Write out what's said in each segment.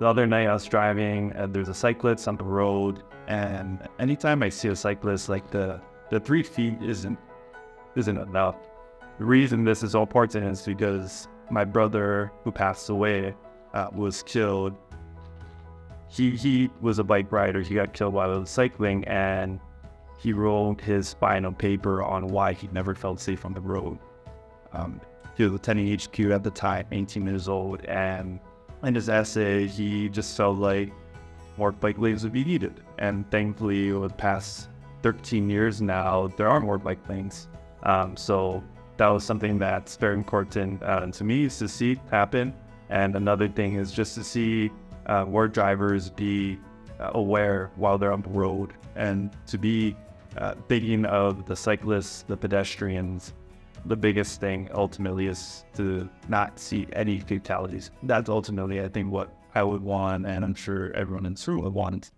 The other night I was driving and there's a cyclist on the road, and anytime I see a cyclist, like the 3 feet isn't enough. The reason this is so important is because my brother who passed away was killed. He was a bike rider. He got killed while he was cycling, and he wrote his final paper on why he never felt safe on the road. He was attending HQ at the time, 18 years old, and in his essay, he just felt like more bike lanes would be needed. And thankfully, over the past 13 years now, there are more bike lanes. So that was something that's very important to me, is to see happen. And another thing is just to see more drivers be aware while they're on the road, and to be thinking of the cyclists, the pedestrians. The biggest thing ultimately is to not see any fatalities. That's ultimately, I think, what I would want, and I'm sure everyone in this room would want.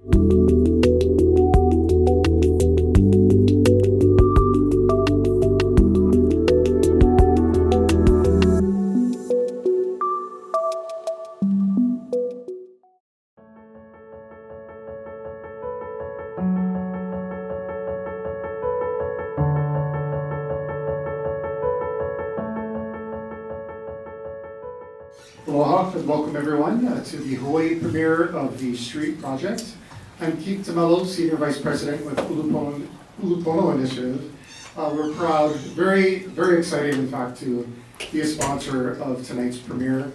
Aloha and welcome everyone to the Hawaii premiere of the Street Project. I'm Keith DeMello, Senior Vice President with Ulupono Initiative. We're proud, very, very excited in fact, to be a sponsor of tonight's premiere.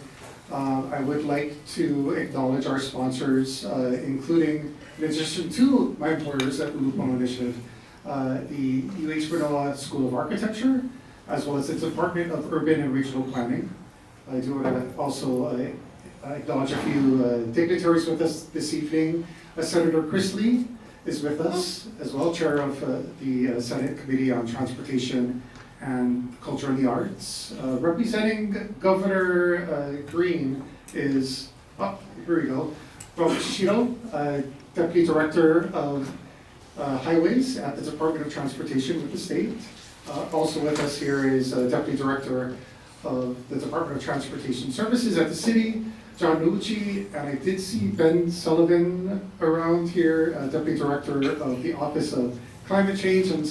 I would like to acknowledge our sponsors, including, in addition to my employers at Ulupono Initiative, the UH Manoa School of Architecture, as well as the Department of Urban and Regional Planning. I do want to also acknowledge a few dignitaries with us this evening. Senator Chris Lee is with us as well, Chair of the Senate Committee on Transportation and Culture and the Arts. Representing Governor Green is, here we go, Robert Shishiro, Deputy Director of Highways at the Department of Transportation with the state. Also with us here is Deputy Director of the Department of Transportation Services at the city, John Nucci, and I did see Ben Sullivan around here, Deputy Director of the Office of Climate Change and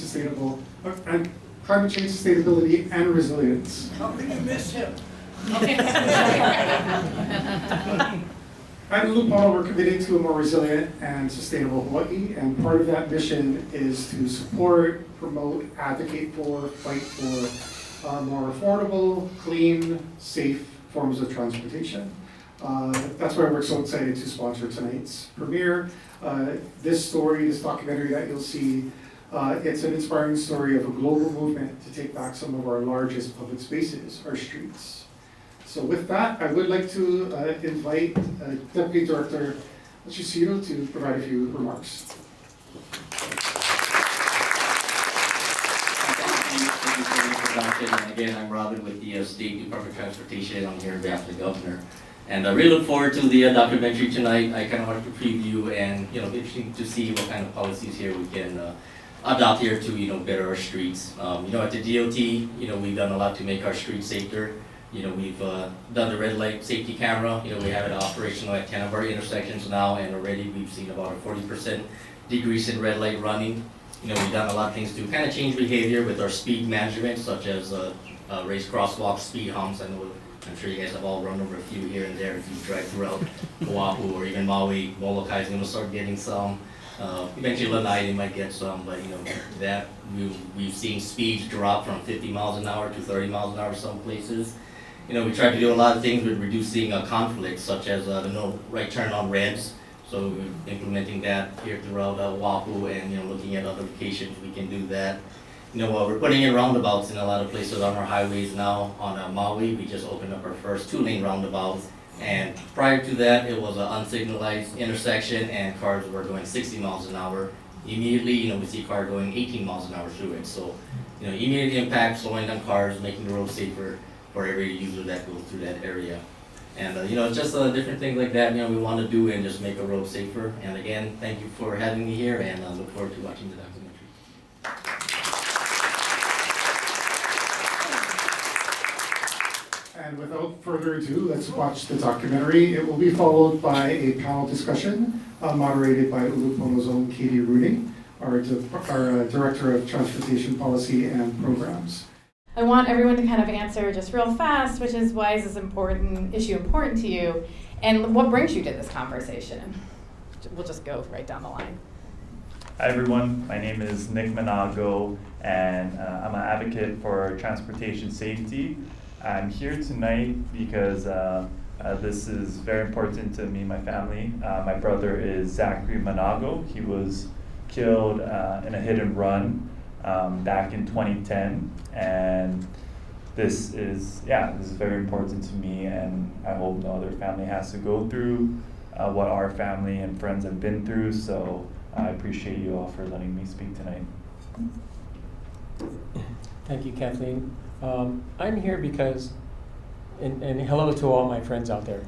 Climate Change, Sustainability, and Resilience. How can you miss him? At Ulupono, we're committed to a more resilient and sustainable Hawaii, and part of that mission is to support, promote, advocate for, fight for more affordable, clean, safe forms of transportation. That's why we're so excited to sponsor tonight's premiere. This documentary that you'll see, it's an inspiring story of a global movement to take back some of our largest public spaces, our streets. So with that, I would like to invite Deputy Director Shishiro to provide a few remarks. And again, I'm Robin with the State Department of Transportation. I'm here on behalf of the Governor. And I really look forward to the documentary tonight. I kind of wanted to preview and, interesting to see what kind of policies here we can adopt here to, better our streets. At the DOT, we've done a lot to make our streets safer. We've done the red light safety camera. We have it operational at 10 of our intersections now, and already we've seen about a 40% decrease in red light running. We've done a lot of things to kind of change behavior with our speed management, such as raised crosswalks, speed humps. I'm sure you guys have all run over a few here and there if you drive throughout Oahu or even Maui. Molokai is going to start getting some. Eventually Lanai, they might get some, but that we've seen speeds drop from 50 miles an hour to 30 miles an hour some places. We tried to do a lot of things with reducing conflicts, such as the no right turn on reds. So we're implementing that here throughout Oahu, and looking at other locations we can do that. We're putting in roundabouts in a lot of places on our highways now. On Maui, we just opened up our first 2-lane roundabouts, and prior to that, it was an unsignalized intersection, and cars were going 60 miles an hour. Immediately, we see a car going 18 miles an hour through it. So, immediate impact, slowing down cars, making the road safer for every user that goes through that area. And it's just different things like that, we want to do and just make a road safer. And again, thank you for having me here, and I look forward to watching the documentary. And without further ado, let's watch the documentary. It will be followed by a panel discussion moderated by Ulupono's own Katie Rooney, our Director of Transportation Policy and Programs. I want everyone to kind of answer just real fast, which is, why is this issue important to you, and what brings you to this conversation? We'll just go right down the line. Hi everyone, my name is Nick Manago, and I'm an advocate for transportation safety. I'm here tonight because this is very important to me and my family. My brother is Zachary Manago. He was killed in a hit and run back in 2010, and this is very important to me, and I hope no other family has to go through what our family and friends have been through. So I appreciate you all for letting me speak tonight. Thank you, Kathleen. I'm here because, and hello to all my friends out there.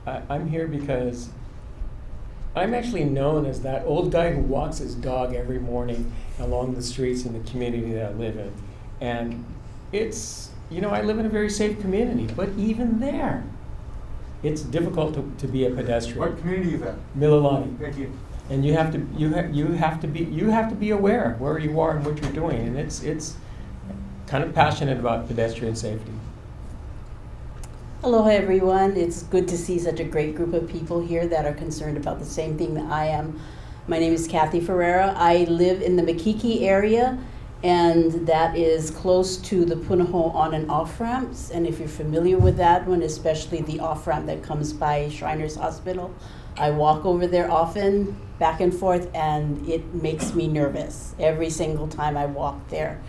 I'm here because I'm actually known as that old guy who walks his dog every morning along the streets in the community that I live in. And it's, I live in a very safe community, but even there, it's difficult to be a pedestrian. What community is that? Mililani. Thank you. And you have to be aware where you are and what you're doing, and it's kind of passionate about pedestrian safety. Aloha everyone, it's good to see such a great group of people here that are concerned about the same thing that I am. My name is Kathy Ferreira. I live in the Makiki area, and that is close to the Punahou on and off ramps. And if you're familiar with that one, especially the off ramp that comes by Shriners Hospital, I walk over there often, back and forth, and it makes me nervous every single time I walk there.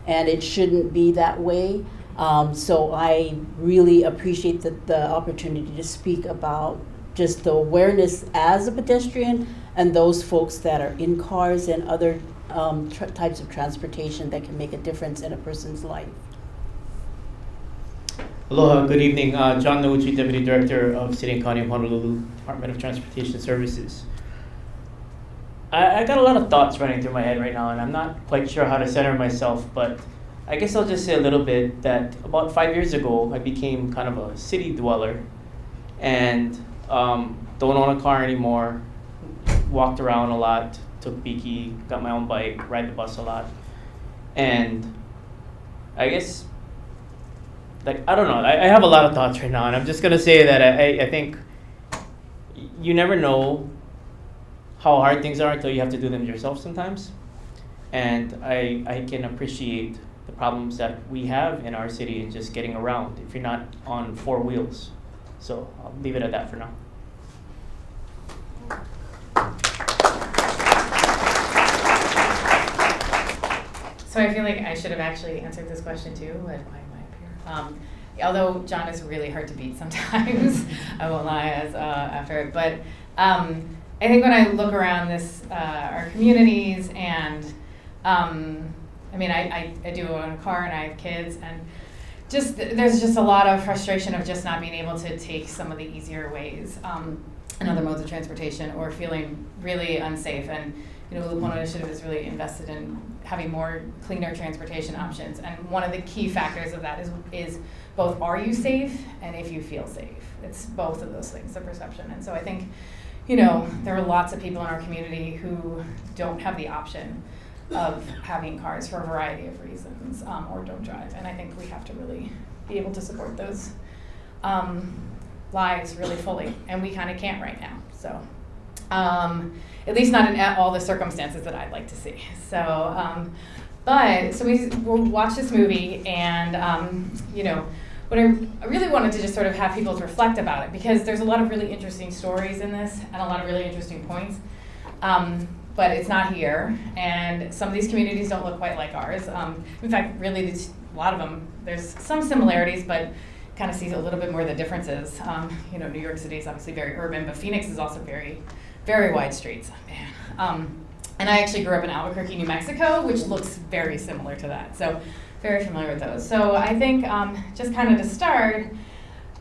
And it shouldn't be that way. So I really appreciate the opportunity to speak about just the awareness as a pedestrian and those folks that are in cars and other types of transportation that can make a difference in a person's life. Aloha, good evening. John Nouchi, Deputy Director of City and County of Honolulu, Department of Transportation Services. I got a lot of thoughts running through my head right now, and I'm not quite sure how to center myself, but I guess I'll just say a little bit that about 5 years ago, I became kind of a city dweller and don't own a car anymore, walked around a lot, took Biki, got my own bike, ride the bus a lot. And I guess, I don't know, I have a lot of thoughts right now, and I'm just gonna say that I think you never know how hard things are until you have to do them yourself sometimes. And I can appreciate the problems that we have in our city and just getting around if you're not on 4 wheels. So I'll leave it at that for now. So I feel like I should have actually answered this question too, but why am I up here? Although John is really hard to beat sometimes, I won't lie after it. But I think when I look around our communities, and I do own a car and I have kids, and there's just a lot of frustration of just not being able to take some of the easier ways and other modes of transportation, or feeling really unsafe. And Ulupono Initiative is really invested in having more cleaner transportation options. And one of the key factors of that is both, are you safe, and if you feel safe. It's both of those things, the perception. And so I think, there are lots of people in our community who don't have the option of having cars for a variety of reasons, or don't drive. And I think we have to really be able to support those lives really fully. And we kind of can't right now. So at least not in all the circumstances that I'd like to see. So, so we'll watch this movie, and what I really wanted to just sort of have people to reflect about it, because there's a lot of really interesting stories in this and a lot of really interesting points. But it's not here, and some of these communities don't look quite like ours. In fact, really, a lot of them, there's some similarities, but kind of sees a little bit more of the differences. New York City is obviously very urban, but Phoenix is also very, very wide streets. Man. And I actually grew up in Albuquerque, New Mexico, which looks very similar to that. So very familiar with those. So I think just kind of to start,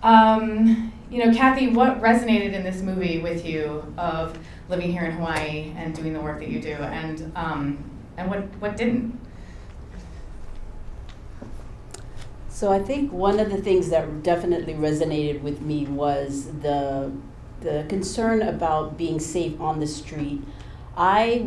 Kathy, what resonated in this movie with you of living here in Hawaii and doing the work that you do, and what didn't? So I think one of the things that definitely resonated with me was the concern about being safe on the street. I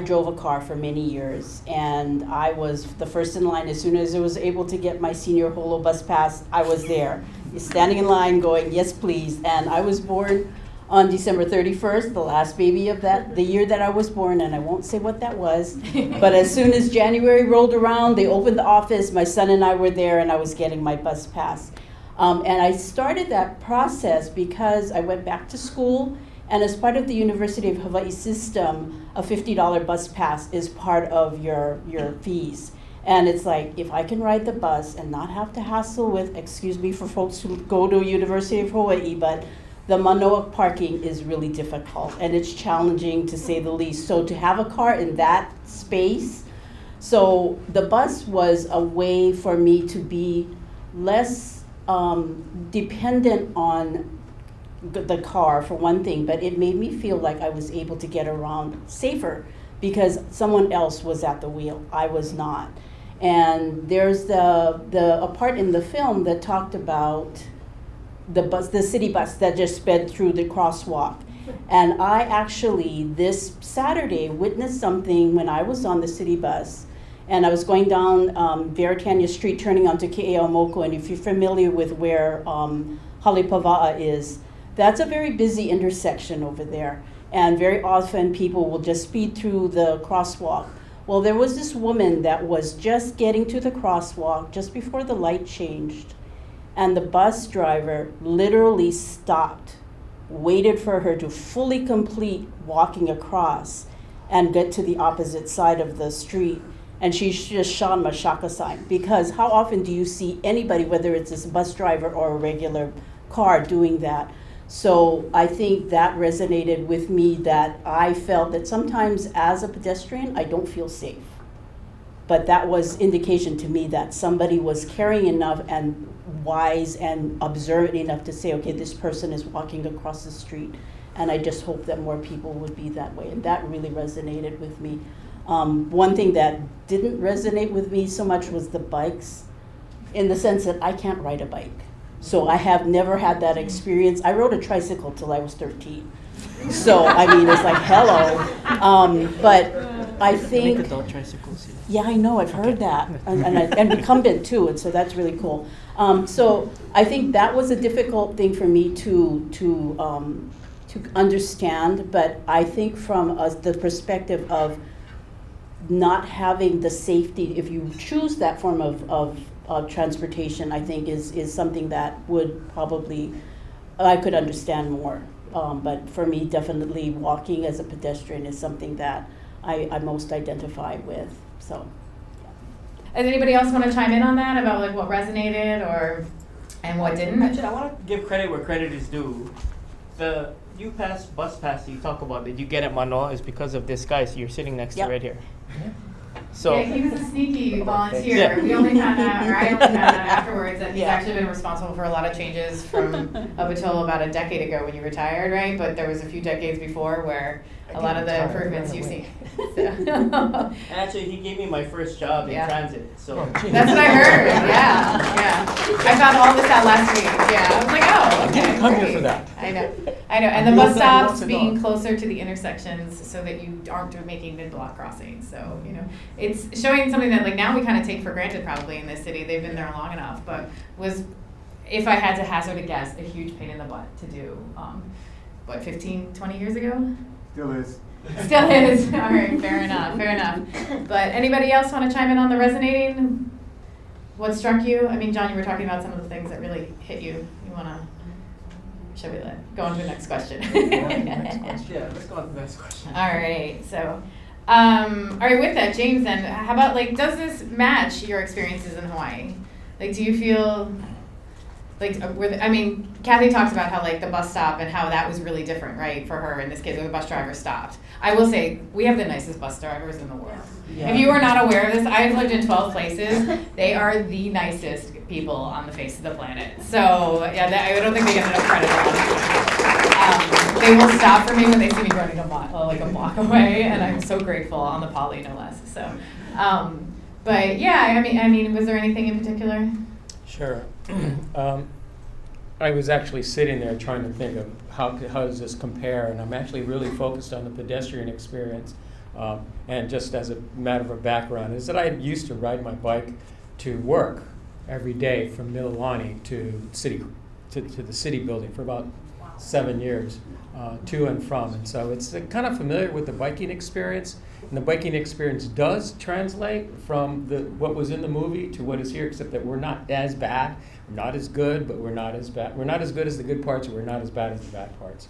drove a car for many years, and I was the first in line. As soon as I was able to get my senior holo bus pass, I was there, standing in line going, yes, please. And I was born on December 31st, the last baby of the year that I was born, and I won't say what that was. But as soon as January rolled around, they opened the office, my son and I were there, and I was getting my bus pass. And I started that process because I went back to school, and as part of the University of Hawai system, a $50 bus pass is part of your fees. And it's like, if I can ride the bus and not have to hassle with, excuse me for folks who go to University of Hawai, but the Manoa parking is really difficult, and it's challenging to say the least. So to have a car in that space, so the bus was a way for me to be less dependent on the car, for one thing, but it made me feel like I was able to get around safer because someone else was at the wheel. I was not. And there's a part in the film that talked about the city bus that just sped through the crosswalk. And I actually, this Saturday, witnessed something when I was on the city bus, and I was going down Veritania Street, turning onto Ke'eaumoku, and if you're familiar with where Halepava'a is, that's a very busy intersection over there. And very often people will just speed through the crosswalk. Well, there was this woman that was just getting to the crosswalk just before the light changed. And the bus driver literally stopped, waited for her to fully complete walking across and get to the opposite side of the street. And she just shot him a shaka sign. Because how often do you see anybody, whether it's a bus driver or a regular car, doing that? So I think that resonated with me, that I felt that sometimes as a pedestrian, I don't feel safe. But that was indication to me that somebody was caring enough and wise and observant enough to say, okay, this person is walking across the street. And I just hope that more people would be that way. And that really resonated with me. One thing that didn't resonate with me so much was the bikes, in the sense that I can't ride a bike. So I have never had that experience. I rode a tricycle till I was 13. So, I mean, it's like, hello. But I think... Make adult tricycles. Yeah, I know, I've heard that. And recumbent too, and so that's really cool. So I think that was a difficult thing for me to understand, but I think from the perspective of not having the safety, if you choose that form of transportation, I think is something that would probably, I could understand more. But for me, definitely walking as a pedestrian is something that I most identify with. So, Does anybody else want to chime in on that about like what resonated and what didn't? Actually, I want to give credit where credit is due. The bus pass that you talk about that you get at Manoa is because of this guy. So you're sitting next to right here. So yeah, he was a sneaky volunteer. Yeah. We only found out, or I only found out afterwards that he's actually been responsible for a lot of changes from up until about a decade ago when you retired, right? But there was a few decades before where a lot of the improvements you've seen. And actually, he gave me my first job in transit. So that's what I heard. Yeah. I found all this out last week. Yeah, I was like, oh, okay. Come here for that. I know. And the bus stops being closer to the intersections so that you aren't making mid-block crossings. So, it's showing something that like now we kind of take for granted probably in this city. They've been there long enough, but was, if I had to hazard a guess, a huge pain in the butt to do, 15, 20 years ago? Still is. Still is. All right, fair enough. But anybody else want to chime in on the resonating? What struck you? I mean, John, you were talking about some of the things that really hit you. You want to, shall we go on to the next question? Yeah, let's go on to the next question. All right, so, all right, with that, James, then, how about, like, does this match your experiences in Hawaii? Like, do you feel, like, Kathy talks about how, like, the bus stop and how that was really different, right, for her in this case, where the bus driver stopped. I will say, we have the nicest bus drivers in the world. Yeah. If you are not aware of this, I've lived in 12 places. They are the nicest people on the face of the planet. So, yeah, I don't think they get enough credit. They will stop for me when they see me running a block away, and I'm so grateful on the poly, no less. So, But yeah, I mean, was there anything in particular? Sure. I was actually sitting there trying to think of how does this compare, and I'm actually really focused on the pedestrian experience. And just as a matter of background, is that I used to ride my bike to work every day from Mililani to the city building for about 7 years, to and from. And so it's kind of familiar with the biking experience. And the biking experience does translate from what was in the movie to what is here, except that we're not as bad, we're not as good, but we're not as bad. We're not as good as the good parts, and we're not as bad as the bad parts.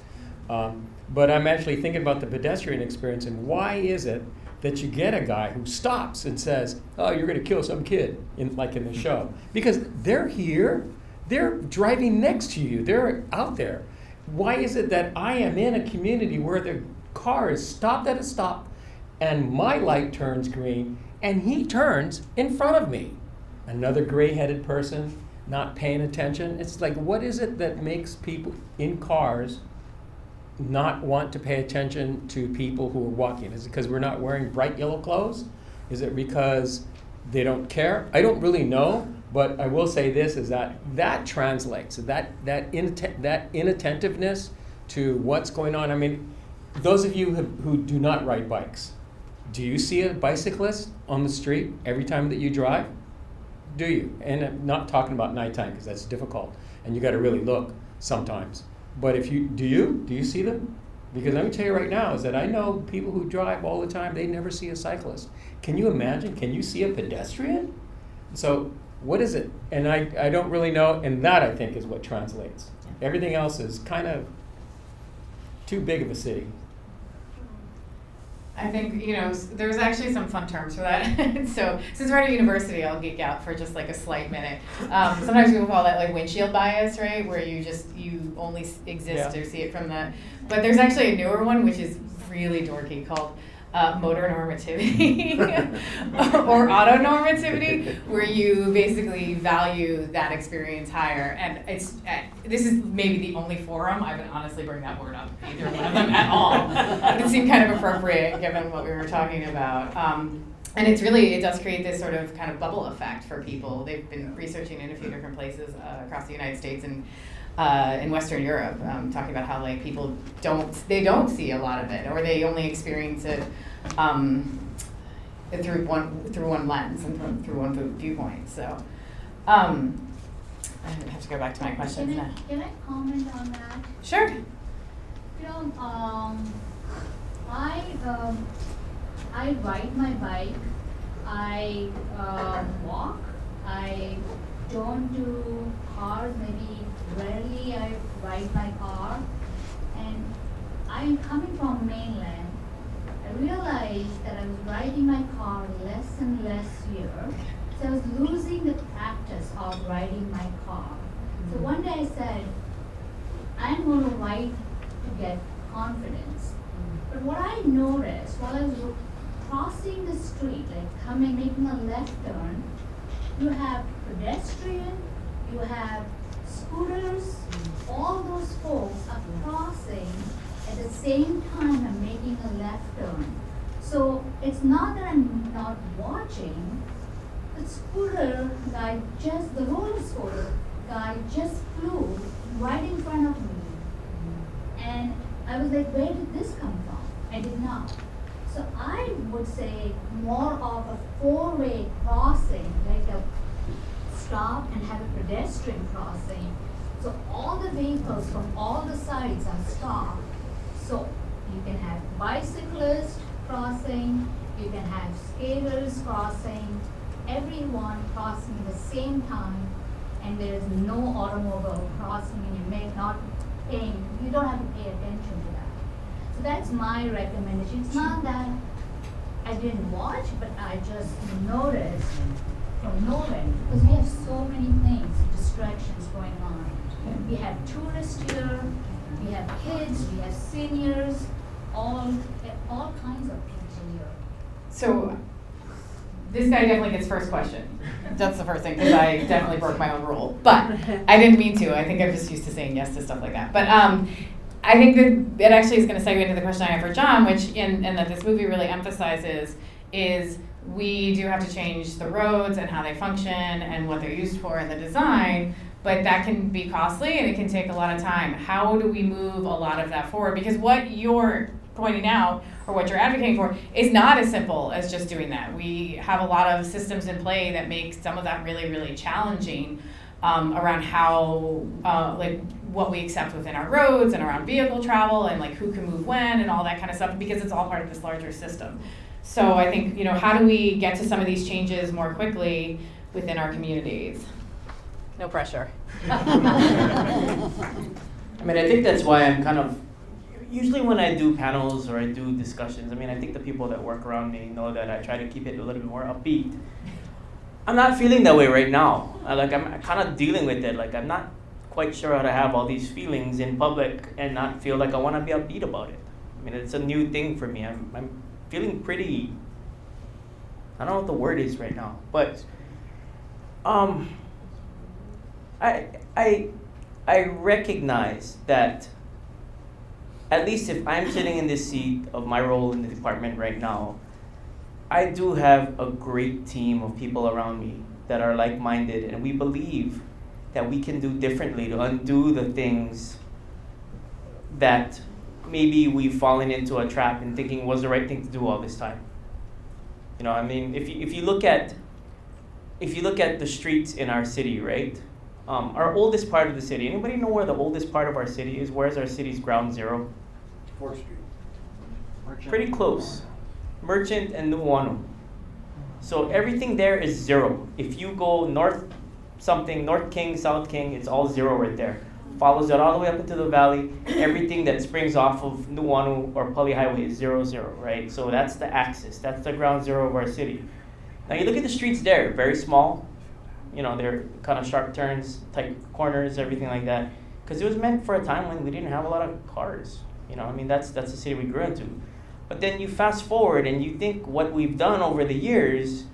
But I'm actually thinking about the pedestrian experience, and why is it that you get a guy who stops and says, "Oh, you're going to kill some kid," like in the show? Because they're here, they're driving next to you, they're out there. Why is it that I am in a community where the car is stopped at a stop, and my light turns green, and he turns in front of me? Another gray-headed person not paying attention. It's like, what is it that makes people in cars not want to pay attention to people who are walking? Is it because we're not wearing bright yellow clothes? Is it because they don't care? I don't really know, but I will say this, is that translates, that inattentiveness to what's going on. I mean, those of you who do not ride bikes, do you see a bicyclist on the street every time that you drive? Do you? And I'm not talking about nighttime, because that's difficult, and you got to really look sometimes. But do you see them? Because let me tell you right now is that I know people who drive all the time, they never see a cyclist. Can you imagine? Can you see a pedestrian? So what is it? And I don't really know, and that I think is what translates. Everything else is kind of too big of a city. I think, there's actually some fun terms for that. So since we're at a university, I'll geek out for just like a slight minute. Sometimes people call that like windshield bias, right? Where you only exist or see it from the, but there's actually a newer one, which is really dorky, called motor normativity or autonormativity, where you basically value that experience higher. And this is maybe the only forum I would honestly bring that word up, either one of them at all. It seemed kind of appropriate given what we were talking about. And it does create this sort of kind of bubble effect for people. They've been researching in a few different places across the United States and in Western Europe, talking about how like people don't see a lot of it, or they only experience it through one lens and through one viewpoint. So I have to go back to my questions now. Can I comment on that? Sure. I ride my bike. I walk. I don't do cars. Maybe rarely I ride my car. And I'm coming from mainland. I realized that I was riding my car less and less here. So I was losing the practice of riding my car. So one day I said, I'm going to ride to get confidence. But what I noticed while I was crossing the street, like making a left turn, you have pedestrian, you have scooters, all those folks are crossing at the same time I'm making a left turn. So it's not that I'm not watching. The roller scooter guy just flew right in front of me. And I was like, where did this come from? I did not. So I would say more of a four-way crossing, like a stop and have a pedestrian crossing. So all the vehicles from all the sides are stopped. So you can have bicyclists crossing, you can have skaters crossing, everyone crossing at the same time, and there is no automobile crossing, and you don't have to pay attention to that. So that's my recommendation. It's not that I didn't watch, but I just noticed from nowhere, because we have so many things, distractions going on. We have tourists here, we have kids, we have seniors, all kinds of people here. So this guy definitely gets first question. That's the first thing, because I definitely broke my own rule. But I didn't mean to. I think I'm just used to saying yes to stuff like that. But I think that it actually is going to segue into the question I have for John, which and that this movie really emphasizes is we do have to change the roads and how they function and what they're used for and the design, but that can be costly and it can take a lot of time. How do we move a lot of that forward? Because what you're pointing out or what you're advocating for is not as simple as just doing that. We have a lot of systems in play that make some of that really, really challenging around how, like what we accept within our roads and around vehicle travel and like who can move when and all that kind of stuff, because it's all part of this larger system. So I think, how do we get to some of these changes more quickly within our communities? No pressure. I mean, I think that's why I'm kind of, usually when I do panels or I do discussions, I mean, I think the people that work around me know that I try to keep it a little bit more upbeat. I'm not feeling that way right now. I'm kind of dealing with it. Like, I'm not quite sure how to have all these feelings in public and not feel like I want to be upbeat about it. I mean, it's a new thing for me. I'm feeling pretty, I don't know what the word is right now, but I recognize that at least if I'm sitting in this seat of my role in the department right now, I do have a great team of people around me that are like-minded, and we believe that we can do differently to undo the things that maybe we've fallen into a trap in thinking was the right thing to do all this time. I mean, if you look at the streets in our city, right? Our oldest part of the city. Anybody know where the oldest part of our city is? Where's our city's ground zero? 4th Street. Merchant. Pretty close. Merchant and Nuuanu. So everything there is zero. If you go north King, South King, it's all zero right there. Follows it all the way up into the valley. Everything that springs off of Nuuanu or Pali Highway is 0, 0, right? So that's the axis. That's the ground zero of our city. Now you look at the streets there, very small. They're kind of sharp turns, tight corners, everything like that. Because it was meant for a time when we didn't have a lot of cars. I mean, that's the city we grew into. But then you fast forward and you think what we've done over the years,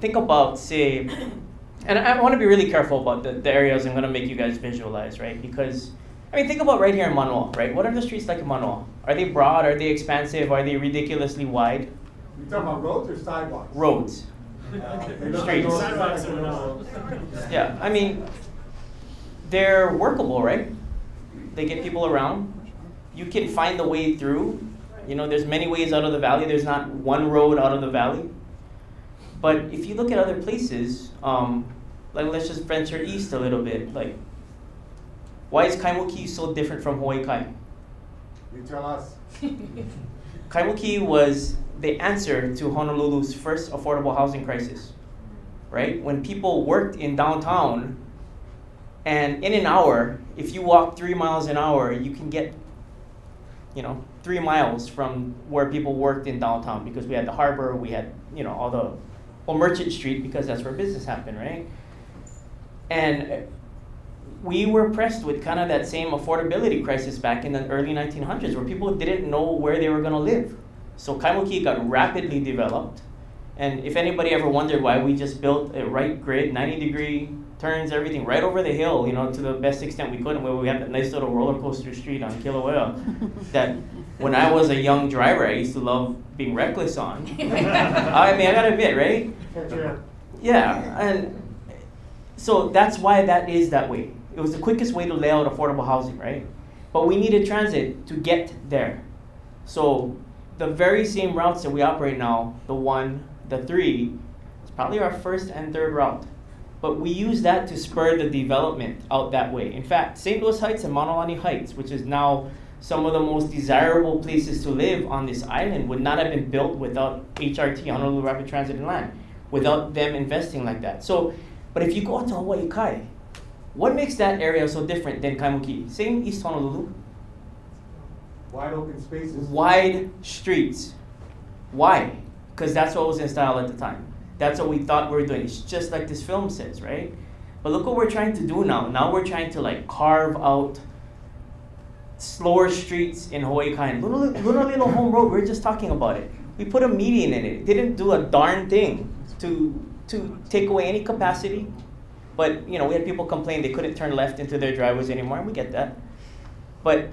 think about, say, and I want to be really careful about the areas I'm going to make you guys visualize, right? Because, I mean, think about right here in Manoa, right? What are the streets like in Manoa? Are they broad? Are they expansive? Are they ridiculously wide? You talking about roads or sidewalks? Roads. Streets. Yeah, I mean, they're workable, right? They get people around. You can find the way through. There's many ways out of the valley. There's not one road out of the valley. But if you look at other places, like let's just venture east a little bit. Like, why is Kaimuki so different from Hawai'i? You tell us. Kaimuki was the answer to Honolulu's first affordable housing crisis, right? When people worked in downtown, and in an hour, if you walk 3 miles an hour, you can get 3 miles from where people worked in downtown, because we had the harbor, we had, all the, Merchant Street, because that's where business happened, right? And we were pressed with kind of that same affordability crisis back in the early 1900s, where people didn't know where they were going to live. So Kaimuki got rapidly developed. And if anybody ever wondered why we just built a right grid, 90-degree turns, everything right over the hill, to the best extent we could, and where we had that nice little roller coaster street on Kilauea that when I was a young driver, I used to love being reckless on. I mean, I gotta admit, right? Yeah, and so that's why that is that way. It was the quickest way to lay out affordable housing, right? But we needed transit to get there. So the very same routes that we operate now, the 1, the 3, it's probably our first and third route. But we use that to spur the development out that way. In fact, St. Louis Heights and Maunalani Heights, which is now some of the most desirable places to live on this island, would not have been built without HRT, Honolulu Rapid Transit and Land, without them investing like that. So, but if you go out to Hawaii, what makes that area so different than Kaimuki? Same East Honolulu. Wide open spaces. Wide streets. Why? Because that's what was in style at the time. That's what we thought we were doing. It's just like this film says, right? But look what we're trying to do now. Now we're trying to carve out slower streets in Hawaii. Little home road, we were just talking about it. We put a median in it. It didn't do a darn thing to take away any capacity. But we had people complain they couldn't turn left into their driveways anymore, and we get that. But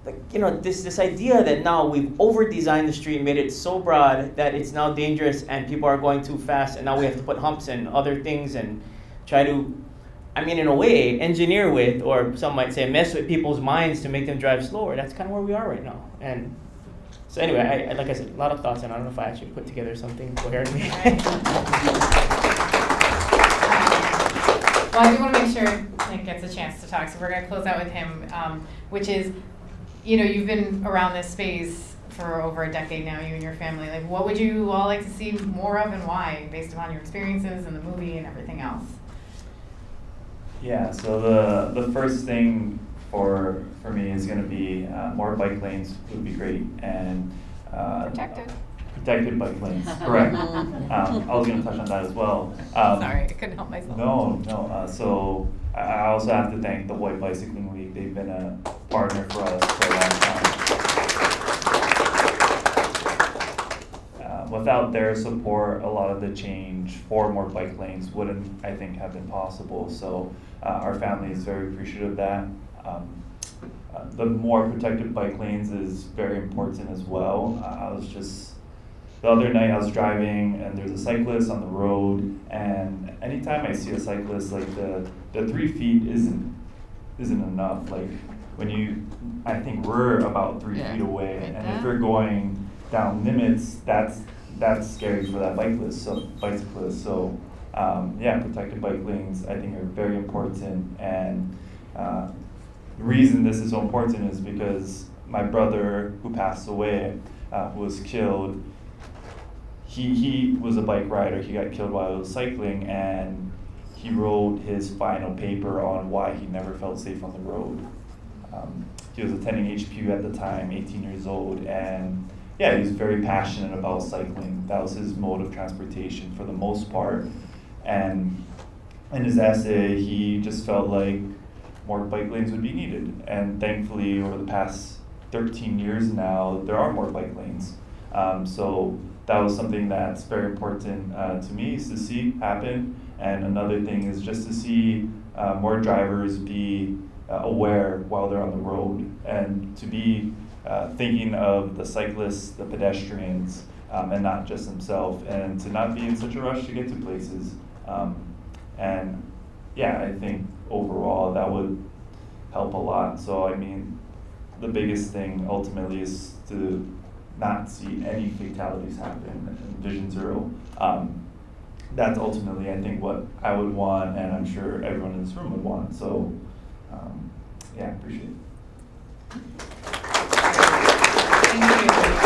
like, you know, this idea that now we've over-designed the street, made it so broad that it's now dangerous and people are going too fast, and now we have to put humps and other things and try to, I mean, in a way, engineer with, or some might say mess with people's minds to make them drive slower. That's kind of where we are right now. And so anyway, I like I said, a lot of thoughts, and I don't know if I actually put together something coherently. Well, I do want to make sure Nick gets a chance to talk, so we're going to close out with him, which is, you know, you've been around this space for over a decade now, you and your family. Like, what would you all like to see more of, and why, based upon your experiences and the movie and everything else? Yeah, so the first thing for me is going to be more bike lanes would be great, and protected bike lanes, correct. I was going to touch on that as well. Sorry, I couldn't help myself. No. So I also have to thank the Hawaii Bicycling League. They've been a partner for us for a long time. Without their support, a lot of the change for more bike lanes wouldn't, I think, have been possible. So our family is very appreciative of that. The more protected bike lanes is very important as well. The other night I was driving and there's a cyclist on the road, and anytime I see a cyclist, like the 3 feet isn't enough. Like I think we're about 3 feet away, right and there. if you're going down limits, that's scary for that bicyclist. So protected bike lanes I think are very important, and the reason this is so important is because my brother who passed away, who was killed, he was a bike rider. He got killed while he was cycling, and he wrote his final paper on why he never felt safe on the road. He was attending HPU at the time, 18 years old, and he was very passionate about cycling. That was his mode of transportation for the most part. And in his essay, he just felt like more bike lanes would be needed. And thankfully, over the past 13 years now, there are more bike lanes. So that was something that's very important to me, is to see happen. And another thing is just to see more drivers be aware while they're on the road, and to be thinking of the cyclists, the pedestrians, and not just themselves, and to not be in such a rush to get to places. I think overall that would help a lot. So I mean, the biggest thing ultimately is to not see any fatalities happen in Vision Zero. That's ultimately, I think, what I would want, and I'm sure everyone in this room would want. So, appreciate it.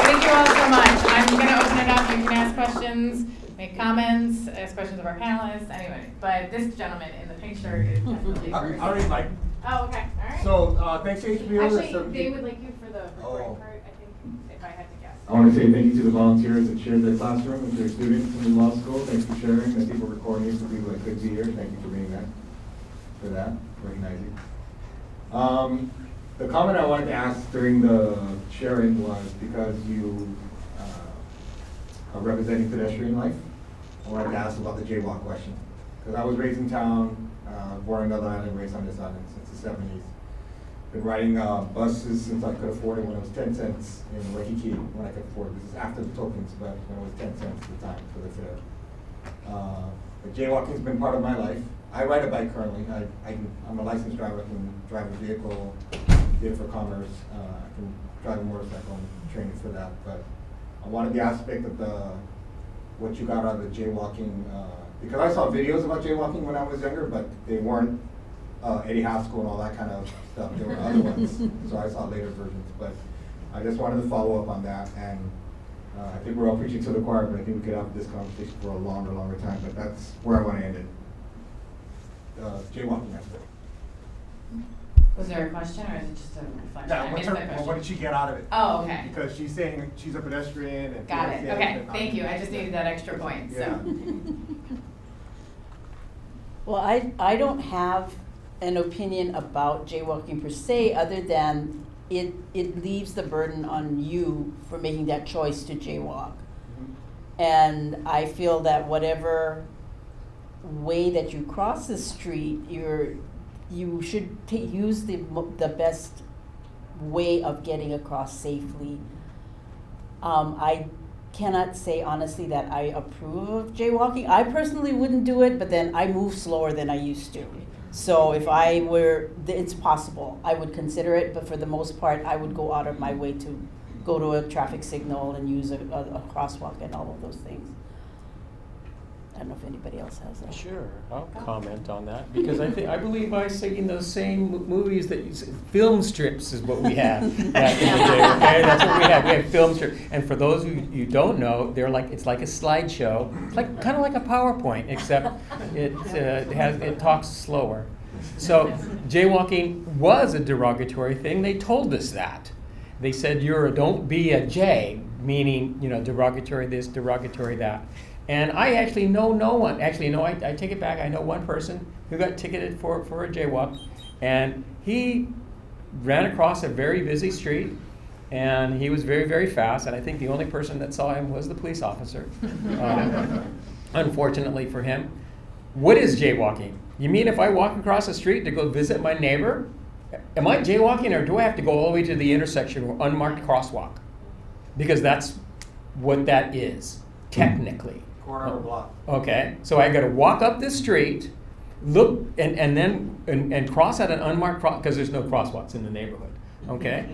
Thank you all so much. I'm going to open it up. You can ask questions, make comments, ask questions of our panelists, anybody. But this gentleman in the pink shirt is definitely I already like. Oh, okay. All right. So, thanks to HBO. Actually, they would like you for the recording part, I think, if I had to guess. I want to say thank you to the volunteers that shared their classroom with their students in the law school. Thanks for sharing. The people recording, for people that couldn't be here, thank you for being there. For that, recognizing. The comment I wanted to ask during the sharing was, because you are representing pedestrian life, I wanted to ask about the jaywalk question. Because I was raised in town, born on another island, raised on this island since the 70s. Been riding buses since I could afford it, when it was 10 cents in Waikiki, when I could afford it. This is after the tokens, but when it was 10 cents at the time for the fare. But jaywalking's been part of my life. I ride a bike currently. I'm a licensed driver. I can drive a vehicle, bid for commerce. I can drive a motorcycle and train for that. But I wanted the aspect of what you got out of the jaywalking, because I saw videos about jaywalking when I was younger, but they weren't Eddie Haskell and all that kind of stuff. There were other ones, so I saw later versions. But I just wanted to follow up on that, and I think we're all preaching to the choir, but I think we could have this conversation for a longer time. But that's where I want to end it. Jaywalking aspect. Was there a question, or is it just a reflection? Yeah, I missed that question. what did she get out of it? Oh, okay. Because she's saying she's a pedestrian and. Got it. Okay. Thank you. I just needed that extra point. Yeah. So. Well, I don't have an opinion about jaywalking per se, other than it leaves the burden on you for making that choice to jaywalk. And I feel that whatever way that you cross the street, you should use the best way of getting across safely. I cannot say honestly that I approve of jaywalking. I personally wouldn't do it, but then I move slower than I used to. So if I were, it's possible, I would consider it, but for the most part, I would go out of my way to go to a traffic signal and use a crosswalk and all of those things. I don't know if anybody else has that. Sure, I'll comment on that because I believe I see in those same movies that film strips is what we have back in the day. Okay, that's what we have. We have film strips, and for those who you don't know, it's like a slideshow. It's like kind of like a PowerPoint, except it talks slower. So jaywalking was a derogatory thing. They told us that. They said don't be a J, meaning derogatory this, derogatory that. And I actually know no one. Actually, no, I take it back. I know one person who got ticketed for a jaywalk, and he ran across a very busy street, and he was very, very fast. And I think the only person that saw him was the police officer, unfortunately for him. What is jaywalking? You mean if I walk across the street to go visit my neighbor, am I jaywalking, or do I have to go all the way to the intersection or unmarked crosswalk? Because that's what that is, technically. Quarter of a block. Okay, so I got to walk up this street, look, and then cross at an unmarked cross because there's no crosswalks in the neighborhood. Okay,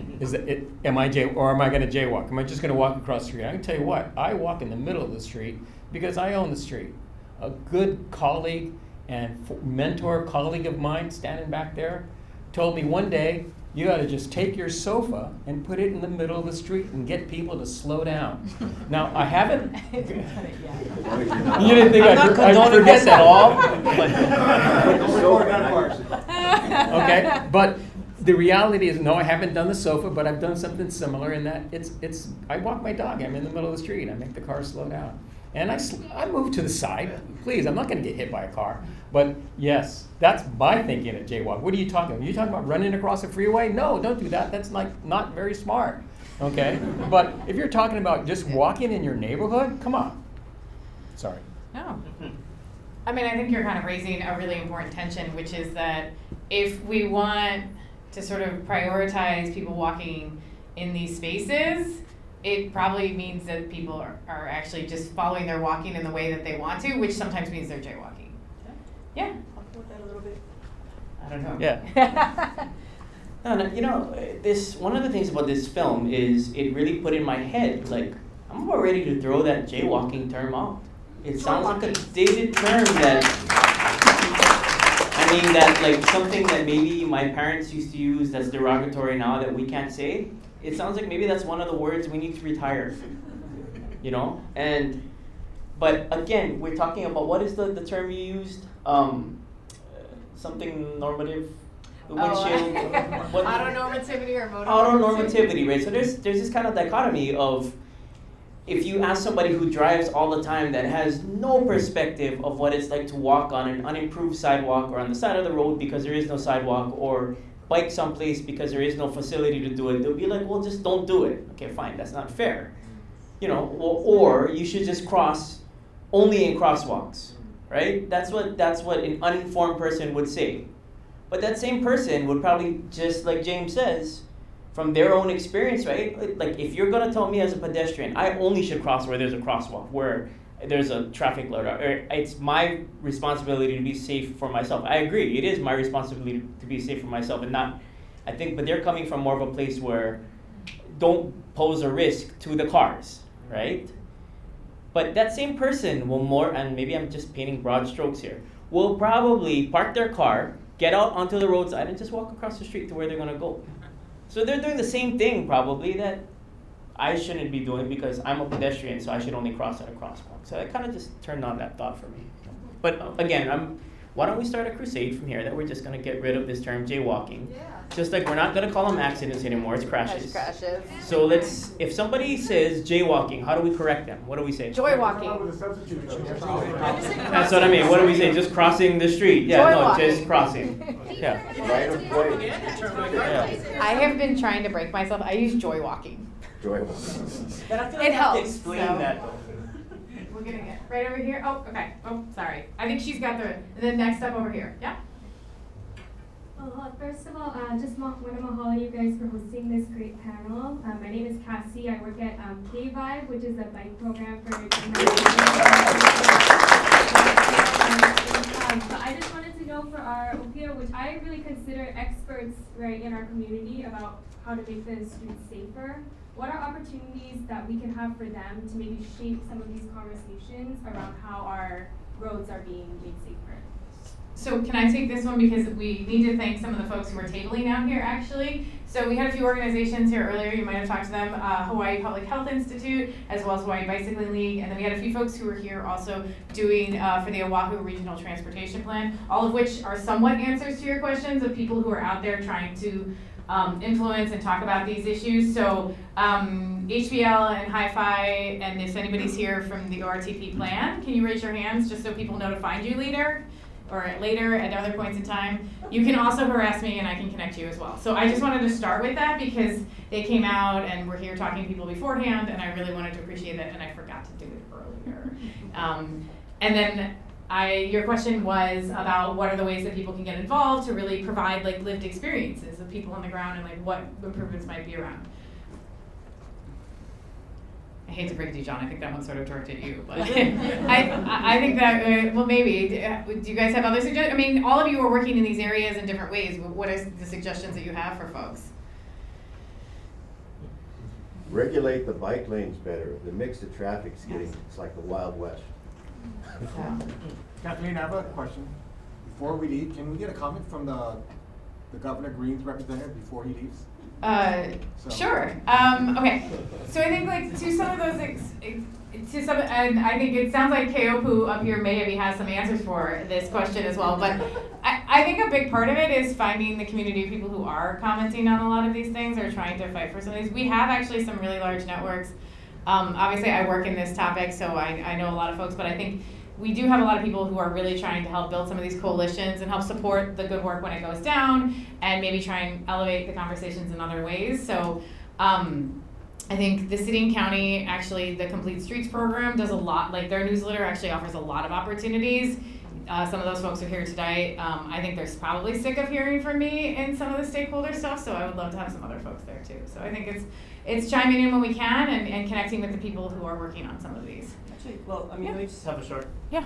am I going to jaywalk? Am I just going to walk across the street? I can tell you what, I walk in the middle of the street because I own the street. A good colleague and mentor colleague of mine standing back there told me one day, you got to just take your sofa and put it in the middle of the street and get people to slow down. Now, I haven't. You didn't think I'd forget that all? Okay, but the reality is, no, I haven't done the sofa, but I've done something similar in that I walk my dog. I'm in the middle of the street. I make the car slow down. And I move to the side. Please, I'm not going to get hit by a car. But yes, that's my thinking at jaywalk. What are you talking about? Are you talking about running across a freeway? No, don't do that. That's not very smart. Okay? But if you're talking about just walking in your neighborhood, come on. Sorry. No. I mean, I think you're kind of raising a really important tension, which is that if we want to sort of prioritize people walking in these spaces, it probably means that people are actually just following their walking in the way that they want to, which sometimes means they're jaywalking. Yeah. Talk about that a little bit. I don't know. Yeah. One of the things about this film is it really put in my head, like, I'm about ready to throw that jaywalking term out. It sounds like a dated term that like something that maybe my parents used to use that's derogatory now that we can't say. It sounds like maybe that's one of the words we need to retire. But again, we're talking about, what is the term you used? Something normative. The windshield. Autonormativity or motor. Autonormativity, right? So there's this kind of dichotomy of, if you ask somebody who drives all the time that has no perspective of what it's like to walk on an unimproved sidewalk or on the side of the road because there is no sidewalk, or bike someplace because there is no facility to do it, they'll be like, well, just don't do it. Okay, fine, that's not fair. Or you should just cross only in crosswalks, right? That's what an uninformed person would say. But that same person would probably, just like James says, from their own experience, right? Like, if you're gonna tell me as a pedestrian, I only should cross where there's a crosswalk, where there's a traffic light, or it's my responsibility to be safe for myself. I agree, it is my responsibility to be safe for myself, and not, but they're coming from more of a place where don't pose a risk to the cars, right? But that same person will and maybe I'm just painting broad strokes here, will probably park their car, get out onto the roadside, and just walk across the street to where they're gonna go. So they're doing the same thing probably that I shouldn't be doing because I'm a pedestrian, so I should only cross at a crosswalk. So that kind of just turned on that thought for me. But again, why don't we start a crusade from here that we're just going to get rid of this term jaywalking? Yeah. Just like we're not going to call them accidents anymore, it's crashes. So if somebody says jaywalking, how do we correct them? What do we say? Joywalking. That's what I mean. What do we say? Just crossing the street. Yeah, no, just crossing. Yeah. Right of way. Yeah. I have been trying to break myself. I use joywalking. But I feel like It I have to helps, explain so. that though. We're getting it right over here. Oh, okay. Oh, sorry. I think she's got the next step over here. Yeah. First of all, just want to mahalo you guys for hosting this great panel. My name is Cassie. I work at K-Vibe, which is a bike program for but I just wanted to know for our OPO, which I really consider experts right in our community about how to make the streets safer. What are opportunities that we can have for them to maybe shape some of these conversations around how our roads are being made safer? So can I take this one, because we need to thank some of the folks who are tabling out here actually. So we had a few organizations here earlier, you might have talked to them, Hawaii Public Health Institute, as well as Hawaii Bicycling League, and then we had a few folks who were here also doing for the Oahu Regional Transportation Plan, all of which are somewhat answers to your questions of people who are out there trying to influence and talk about these issues. So HBL and Hi-Fi, and if anybody's here from the ORTP plan, can you raise your hands just so people know to find you later at other points in time? You can also harass me and I can connect you as well. So I just wanted to start with that because they came out and were here talking to people beforehand, and I really wanted to appreciate that, and I forgot to do it earlier. And then your question was about what are the ways that people can get involved to really provide like lived experiences of people on the ground and like what improvements might be around. I hate to break it to you, John. I think that one's sort of directed at you, but I think that well, maybe. Do you guys have other suggestions? I mean, all of you are working in these areas in different ways. What are the suggestions that you have for folks? Regulate the bike lanes better. The mix of traffic's getting, it's like the Wild West. Kathleen, I have a question. Before we leave, can we get a comment from the Governor Green's representative before he leaves? Sure. Okay. So I think like to some of those, and I think it sounds like Keopu up here maybe has some answers for this question as well. But I think a big part of it is finding the community of people who are commenting on a lot of these things or trying to fight for some of these. We have actually some really large networks. Obviously, I work in this topic, so I know a lot of folks. But I think we do have a lot of people who are really trying to help build some of these coalitions and help support the good work when it goes down, and maybe try and elevate the conversations in other ways. So I think the city and county, actually the Complete Streets program does a lot, like their newsletter actually offers a lot of opportunities. Some of those folks are here today. I think they're probably sick of hearing from me in some of the stakeholder stuff, so I would love to have some other folks there too. So I think it's chiming in when we can and connecting with the people who are working on some of these. Well, I mean, let me just have a short. Yeah.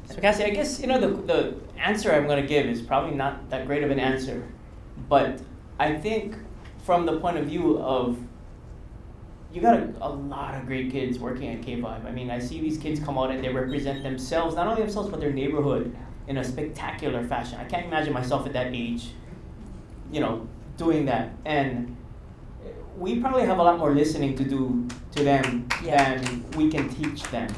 So Cassie, I guess, the answer I'm going to give is probably not that great of an answer, but I think from the point of view of, you got a lot of great kids working at K-Vibe. I mean, I see these kids come out and they represent themselves, not only themselves, but their neighborhood in a spectacular fashion. I can't imagine myself at that age, doing that. And we probably have a lot more listening to do to them than we can teach them.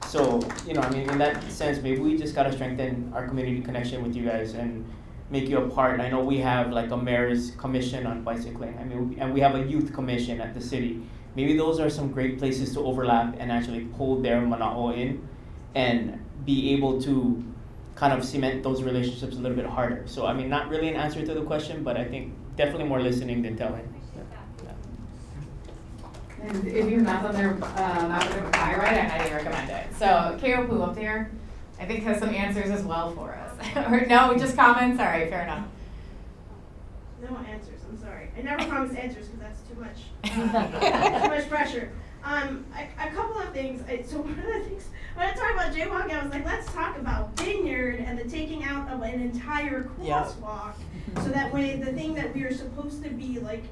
So, in that sense, maybe we just gotta strengthen our community connection with you guys and make you a part. I know we have like a mayor's commission on bicycling. And we have a youth commission at the city. Maybe those are some great places to overlap and actually pull their mana'o in and be able to kind of cement those relationships a little bit harder. So, not really an answer to the question, but I think definitely more listening than telling. And if you have math on their Pi, right, I highly recommend it. So Keopu up there, I think has some answers as well for us. Or no, just comments. All right, fair enough. No answers. I'm sorry. I never promise answers because that's too much pressure. A couple of things. So one of the things when I talk about jaywalking, I was like, let's talk about Vineyard and the taking out of an entire crosswalk, so that way the thing that we are supposed to be like.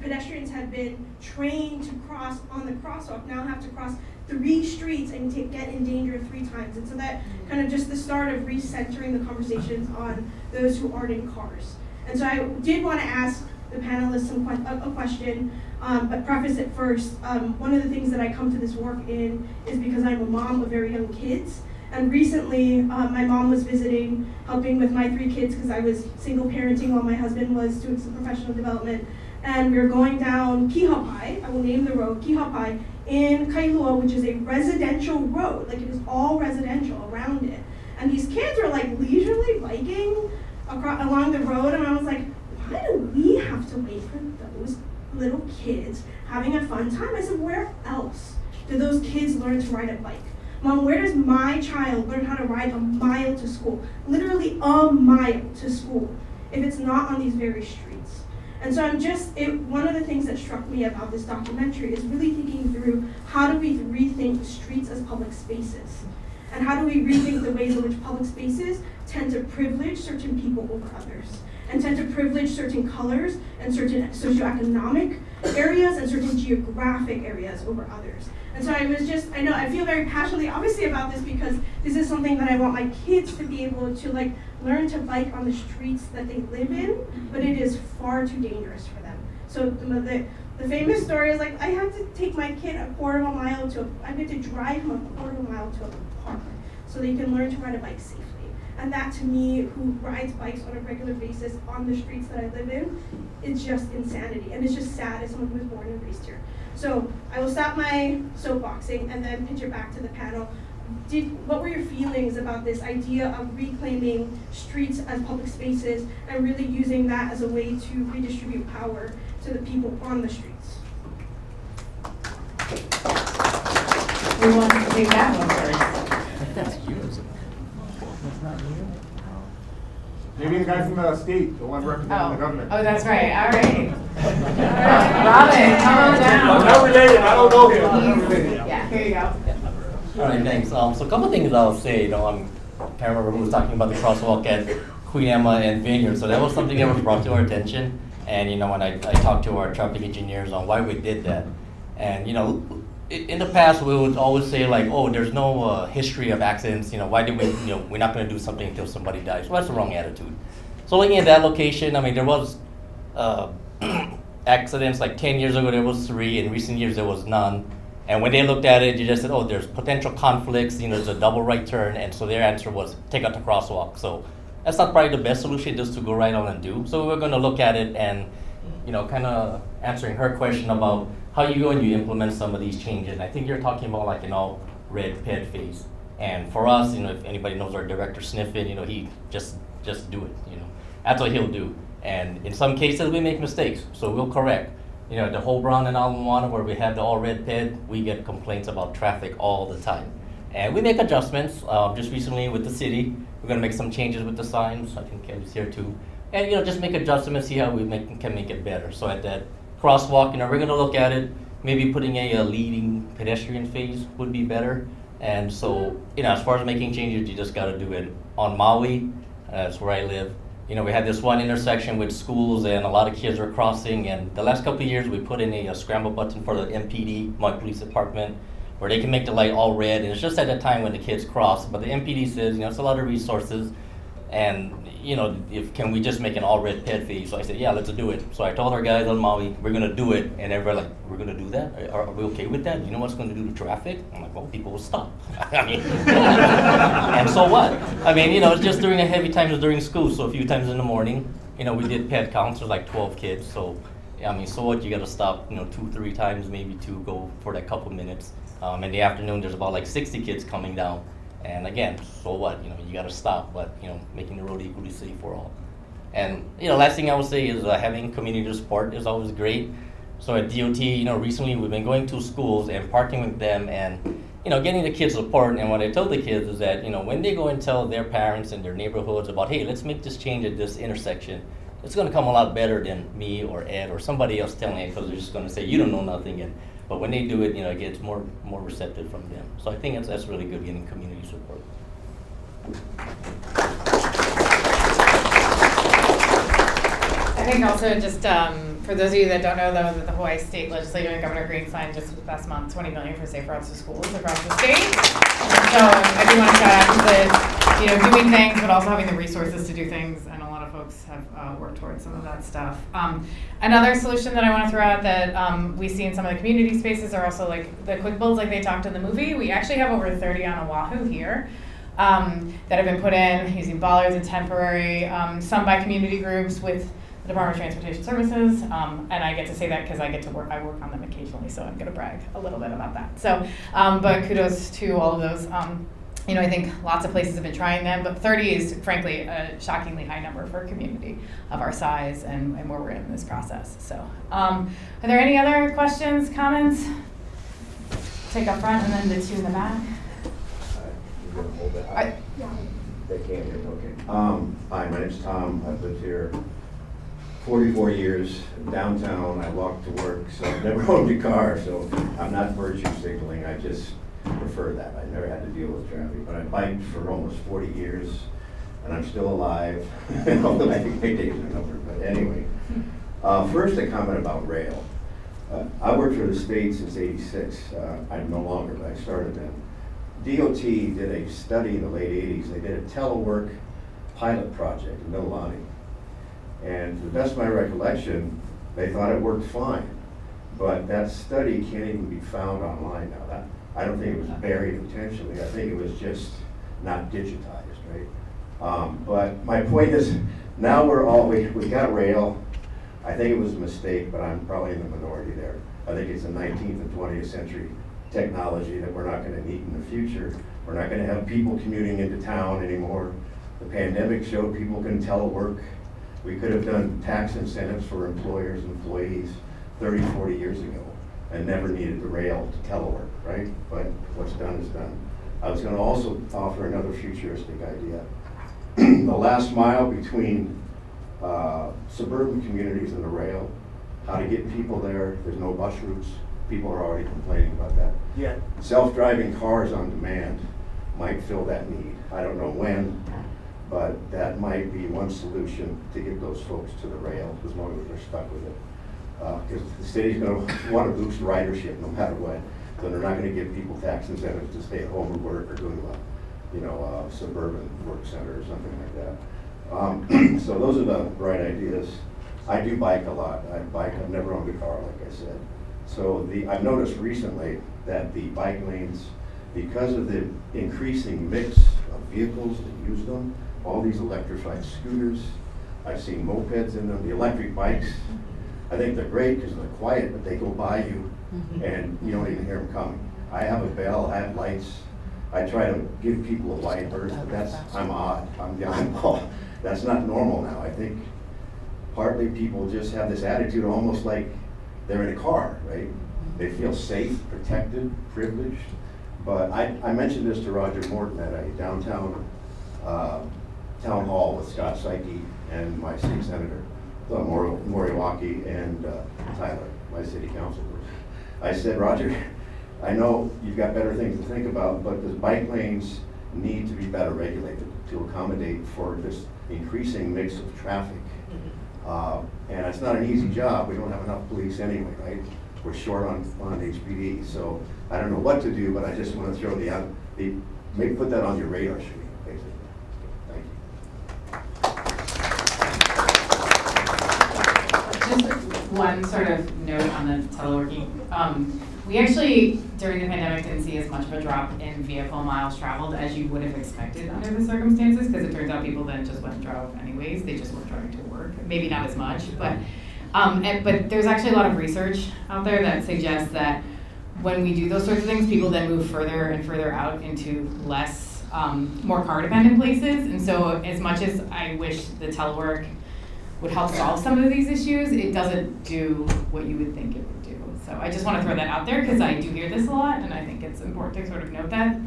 Pedestrians have been trained to cross on the crosswalk, now have to cross 3 streets and get in danger 3 times. And so that kind of just the start of recentering the conversations on those who aren't in cars. And so I did want to ask the panelists a question, but preface it first. One of the things that I come to this work in is because I'm a mom of very young kids. And recently, my mom was visiting, helping with my 3 kids because I was single parenting while my husband was doing some professional development. And we were going down Kihapai, I will name the road, Kihapai, in Kailua, which is a residential road. Like, it is all residential around it. And these kids are like leisurely biking along the road, and I was like, why do we have to wait for those little kids having a fun time? I said, where else do those kids learn to ride a bike? Mom, where does my child learn how to ride a mile to school? Literally a mile to school, if it's not on these very streets. And so one of the things that struck me about this documentary is really thinking through how do we rethink streets as public spaces? And how do we rethink the ways in which public spaces tend to privilege certain people over others? And tend to privilege certain colors and certain socioeconomic areas and certain geographic areas over others. And so I feel very passionately, obviously, about this because this is something that I want my kids to be able to learn to bike on the streets that they live in, but it is far too dangerous for them. So the famous story is I had to take my kid I had to drive him a quarter of a mile to a park so that he can learn to ride a bike safely. And that, to me, who rides bikes on a regular basis on the streets that I live in, is just insanity. And it's just sad as someone who was born and raised here. So I will stop my soapboxing and then pitch it back to the panel. What were your feelings about this idea of reclaiming streets as public spaces and really using that as a way to redistribute power to the people on the streets? We want to take that one first. That's you. Maybe the guy from the state, the one representing the governor. Oh, that's right. All right. Robin, come on down. I'm not related. I don't know him. I'm not related. Yeah, here you go. All right, thanks. So a couple things I'll say. I can't remember who was talking about the crosswalk at Queen Emma and Vineyard. So that was something that was brought to our attention. And when I talked to our traffic engineers on why we did that. And in the past we would always say oh, there's no history of accidents. Why did we? We're not going to do something until somebody dies. Well, that's the wrong attitude. So looking at that location, there was accidents 10 years ago. There was 3. In recent years, there was none. And when they looked at it, they just said, oh, there's potential conflicts. There's a double right turn, and so their answer was take out the crosswalk. So that's not probably the best solution, just to go right on and do. So we're going to look at it and kind of answering her question about how you go and you implement some of these changes. I think you're talking about an all red ped phase. And for us, if anybody knows our director Sniffin, he just do it. That's what he'll do. And in some cases we make mistakes, so we'll correct. The whole Brown and Almana where we have the all red ped, we get complaints about traffic all the time. And we make adjustments. Just recently with the city, we're gonna make some changes with the signs. I think Kevin's here too. And just make adjustments, see how we can make it better. So at that crosswalk, we're gonna look at it. Maybe putting a leading pedestrian phase would be better. And so, as far as making changes, you just gotta do it. On Maui, that's where I live. We had this one intersection with schools and a lot of kids were crossing, and the last couple of years we put in a scramble button for the MPD, Maui Police Department, where they can make the light all red, and it's just at the time when the kids cross. But the MPD says, it's a lot of resources, and can we just make an all red ped phase? So I said, yeah, let's do it. So I told our guys on Maui, we're gonna do it, and everybody we're gonna do that? Are we okay with that? You know what's gonna do to traffic? I'm like, well, people will stop. And so what? It's just during the heavy times during school. So a few times in the morning, we did ped counts, there's 12 kids. So, so what? You gotta stop, 2-3 times maybe to go for that couple minutes. In the afternoon, there's about 60 kids coming down. And again, so what? You gotta stop, but making the road equally safe for all. And last thing I would say is having community support is always great. So at DOT, recently we've been going to schools and parking with them and getting the kids support. And what I tell the kids is that when they go and tell their parents and their neighborhoods about, hey, let's make this change at this intersection, it's gonna come a lot better than me or Ed or somebody else telling it, because they're just gonna say you don't know nothing. But when they do it, it gets more receptive from them. So I think that's really good, getting community support. I think also just for those of you that don't know, though, that the Hawaii State Legislature and Governor Green signed just last month $20 million for safe routes to schools across the state. So I do want to shout out to doing things, but also having the resources to do things, and a lot of folks have worked towards some of that stuff. Another solution that I want to throw out that we see in some of the community spaces are also the quick builds like they talked in the movie. We actually have over 30 on Oahu here that have been put in using bollards and temporary, some by community groups with the Department of Transportation Services, and I get to say that because I work on them occasionally, so I'm going to brag a little bit about that. So, but kudos to all of those. I think lots of places have been trying them, but 30 is frankly a shockingly high number for a community of our size and where we're in this process. So, are there any other questions, comments? Take up front and then the two in the back. You want to hold that? They can't hear, okay. Hi, my name's Tom. I've lived here 44 years downtown. I walk to work, so I've never owned a car, so I'm not virtue signaling. I just prefer that. I never had to deal with traffic, but I biked for almost 40 years, and I'm still alive, although I think my days are numbered. But anyway, first a comment about rail. I worked for the state since '86. I'm no longer, but I started then. DOT did a study in the late '80s. They did a telework pilot project in Mililani. And to the best of my recollection, they thought it worked fine. But that study can't even be found online now. I don't think it was buried intentionally. I think it was just not digitized, right? But my point is, now we got rail. I think it was a mistake, but I'm probably in the minority there. I think it's a 19th and 20th century technology that we're not going to need in the future. We're not going to have people commuting into town anymore. The pandemic showed people can telework. We could have done tax incentives for employers and employees 30, 40 years ago and never needed the rail to telework, right? But what's done is done. I was going to also offer another futuristic idea. The last mile between suburban communities and the rail, how to get people there. There's no bus routes. People are already complaining about that. Yeah. Self-driving cars on demand might fill that need. I don't know when, but that might be one solution to get those folks to the rail as long as they're stuck with it. Because the city's going to want to boost ridership no matter what. So they're not going to give people tax incentives to stay at home or work or go to a suburban work center or something like that. So those are the right ideas. I do bike a lot. I've never owned a car, like I said. So I've noticed recently that the bike lanes, because of the increasing mix of vehicles that use them, all these electrified scooters, I've seen mopeds in them, the electric bikes, I think they're great because they're quiet, but they go by you and you don't even hear them coming. I have a bell, I have lights. I try to give people a wide berth, but I'm odd. I'm the oddball. That's not normal now. I think partly people just have this attitude almost like they're in a car, right? They feel safe, protected, privileged. But I mentioned this to Roger Morton at a downtown town hall with Scott Psyche and my state senator, Moriwaki, and Tyler, my city council person. I said, Roger, I know you've got better things to think about, but the bike lanes need to be better regulated to accommodate for this increasing mix of traffic. And it's not an easy job. We don't have enough police anyway, right? We're short on HPD. So I don't know what to do, but I just want to throw maybe put that on your radar screen, basically. Thank you. Just one sort of note on the teleworking. We actually, during the pandemic, didn't see as much of a drop in vehicle miles traveled as you would have expected under the circumstances, because it turns out people then just went and drove anyways. They just weren't driving to work. Maybe not as much, but there's actually a lot of research out there that suggests that when we do those sorts of things, people then move further and further out into less, more car-dependent places. And so as much as I wish the telework would help solve some of these issues, it doesn't do what you would think it would do. So I just want to throw that out there because I do hear this a lot, and I think it's important to sort of note that.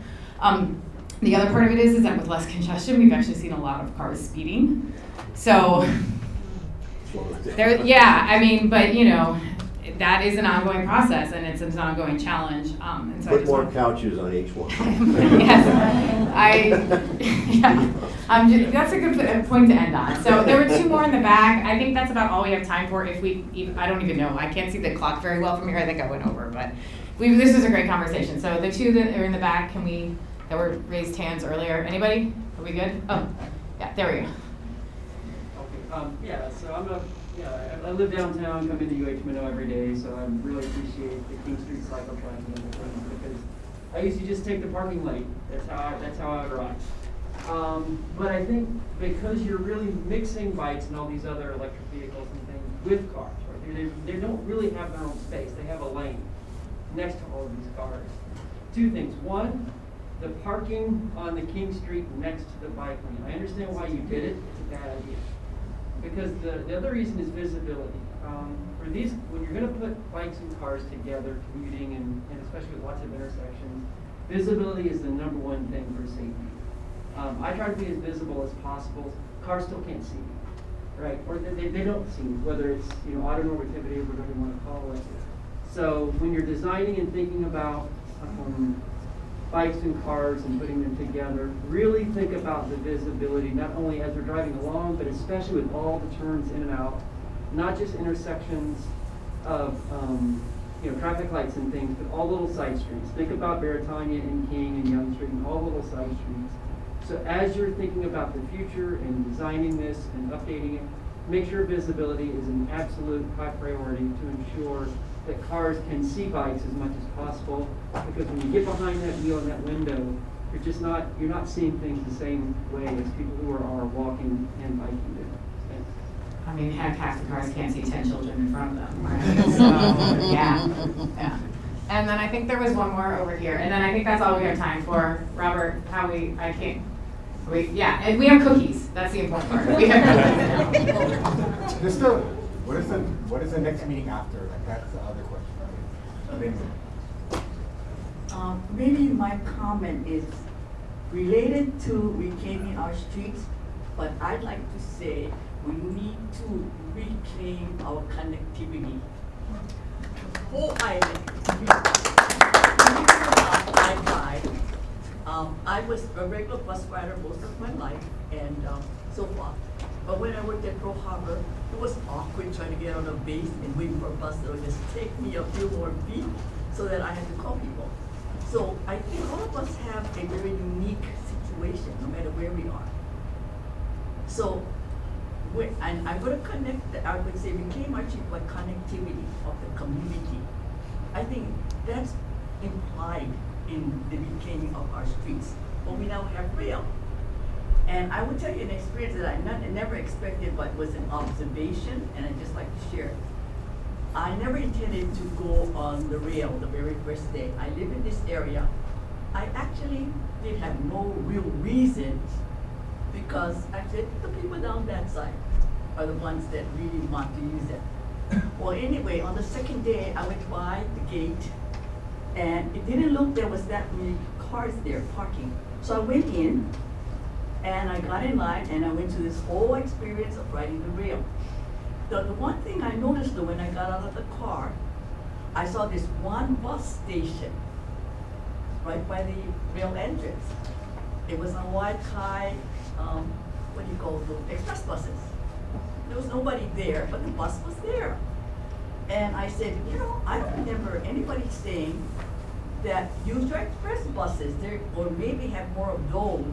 The other part of it is that with less congestion, we've actually seen a lot of cars speeding. So but that is an ongoing process, and it's an ongoing challenge. And so Put more couches on each one. Yes, that's a good point to end on. So there were two more in the back. I think that's about all we have time for. I don't even know. I can't see the clock very well from here. I think I went over, but this was a great conversation. So the two that are in the back, that were raised hands earlier. Anybody? Are we good? Oh, yeah, there we go. Okay. So I live downtown, come into UH Minnow every day, so I really appreciate the King Street cycle tracking and the things, because I used to just take the parking lane. That's how I would ride. But I think because you're really mixing bikes and all these other electric vehicles and things with cars, right? They don't really have their own space. They have a lane next to all of these cars. Two things. One, the parking on the King Street next to the bike lane. I understand why you did it. It's a bad idea. Because the other reason is visibility. When you're going to put bikes and cars together, commuting, and especially with lots of intersections, Visibility is the #1 thing for safety. I try to be as visible as possible. Cars still can't see me, right? Or they don't see me, whether it's autonormativity or whatever you want to call it. So when you're designing and thinking about bikes and cars and putting them together, really think about the visibility, not only as they're driving along, but especially with all the turns in and out, not just intersections of traffic lights and things, but all little side streets. Think about Veritania and King and Young Street and all little side streets. So as you're thinking about the future and designing this and updating it, make sure visibility is an absolute high priority to ensure that cars can see bikes as much as possible, because when you get behind that wheel and that window, you're not seeing things the same way as people who are walking and biking do. I mean, half the cars can't see 10 children in front of them, right? So, yeah. And then I think there was one more over here, and then I think that's all we have time for. Robert, and we have cookies. That's the important part. We have cookies now. What is the next meeting after? Like, that's the other question. Maybe my comment is related to reclaiming our streets, but I'd like to say we need to reclaim our connectivity. Whole island. I was a regular bus rider most of my life, and so far. But when I worked at Pearl Harbor, it was awkward trying to get on a base and waiting for a bus that would just take me a few more feet so that I had to call people. So I think all of us have a very unique situation, no matter where we are. So, and I'm going to connect, I would say, reclaim our street by connectivity of the community. I think that's implied in the reclaiming of our streets. But we now have rail. And I will tell you an experience that I never expected, but was an observation, and I'd just like to share. I never intended to go on the rail the very first day. I live in this area. I actually did have no real reason, because actually the people down that side are the ones that really want to use it. Well, anyway, on the second day, I went by the gate, and it didn't look there was that many cars there parking. So I went in, and I got in line, and I went through this whole experience of riding the rail. The one thing I noticed though, when I got out of the car, I saw this one bus station right by the rail entrance. It was a Hawai'i, what do you call those, express buses. There was nobody there, but the bus was there. And I said, I don't remember anybody saying that use your express buses there, or maybe have more of those